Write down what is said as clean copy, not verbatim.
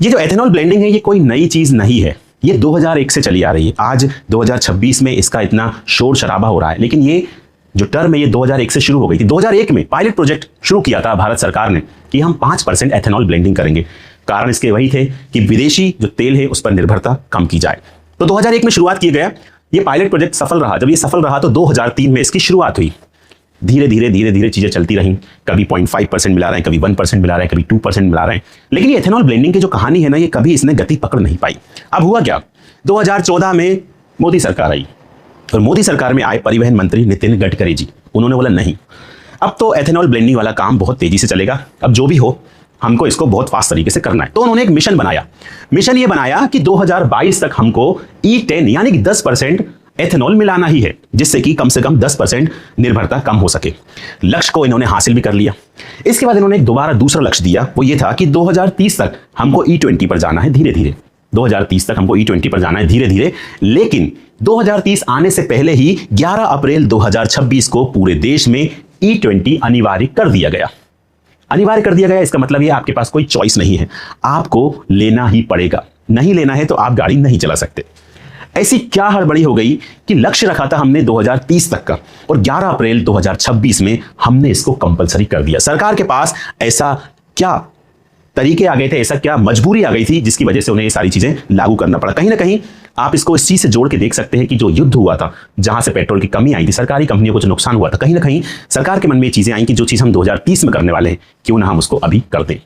ये जो ethanol blending है ये कोई नई चीज नहीं है, ये 2001 से चली आ रही है। आज 2026 में इसका इतना शोर शराबा हो रहा है, लेकिन ये जो टर्म है ये 2001 से शुरू हो गई थी। 2001 में पायलट प्रोजेक्ट शुरू किया था भारत सरकार ने कि हम 5% एथेनॉल ब्लेंडिंग करेंगे। कारण इसके वही थे कि विदेशी जो तेल है उस पर निर्भरता कम की जाए। तो 2001 में शुरुआत किया गया, ये पायलट प्रोजेक्ट सफल रहा। जब ये सफल रहा तो 2003 में इसकी शुरुआत हुई। धीरे धीरे चीजें चलती रहीं, कभी 0.5% मिला रहे हैं, कभी 1% मिला रहे हैं, कभी 2% मिला रहे हैं। लेकिन ये एथेनॉल ब्लेंडिंग की जो कहानी है ना, ये कभी इसने गति पकड़ नहीं पाई। अब हुआ क्या, 2014 में मोदी सरकार आई और मोदी सरकार में आए परिवहन मंत्री नितिन गडकरी जी। उन्होंने बोला नहीं, अब तो एथेनॉल ब्लेंडिंग वाला काम बहुत तेजी से चलेगा, अब जो भी हो हमको इसको बहुत फास्ट तरीके से करना है। तो उन्होंने एक मिशन बनाया। मिशन ये बनाया कि 2022 तक हमको E10 यानी कि 10% एथेनॉल मिलाना ही है, जिससे कि कम से कम 10% निर्भरता कम हो सके। लक्ष्य को इन्होंने हासिल भी कर लिया। इसके बाद इन्होंने दोबारा दूसरा लक्ष्य दिया, वो ये था कि 2030 तक हमको E20 पर जाना है धीरे धीरे। 2030 तक हमको E20 पर जाना है धीरे धीरे। लेकिन 2030 आने से पहले ही 11 अप्रैल 2026 को पूरे देश में E20 अनिवार्य कर दिया गया। अनिवार्य कर दिया गया, इसका मतलब ये आपके पास कोई चॉइस नहीं है, आपको लेना ही पड़ेगा। नहीं लेना है तो आप गाड़ी नहीं चला सकते। ऐसी क्या हड़बड़ी हो गई कि लक्ष्य रखा था हमने 2030 तक का, और 11 अप्रैल 2026 में हमने इसको कंपलसरी कर दिया। सरकार के पास ऐसा क्या तरीके आ गए थे, ऐसा क्या मजबूरी आ गई थी जिसकी वजह से उन्हें ये सारी चीजें लागू करना पड़ा। कहीं ना कहीं आप इसको इस चीज से जोड़ के देख सकते हैं कि जो युद्ध हुआ था, जहां से पेट्रोल की कमी आई थी, सरकारी कंपनियों को जो नुकसान हुआ था, कहीं ना कहीं सरकार के मन में ये चीजें आई कि जो चीज हम 2030 में करने वाले हैं, क्यों ना हम उसको अभी कर दें।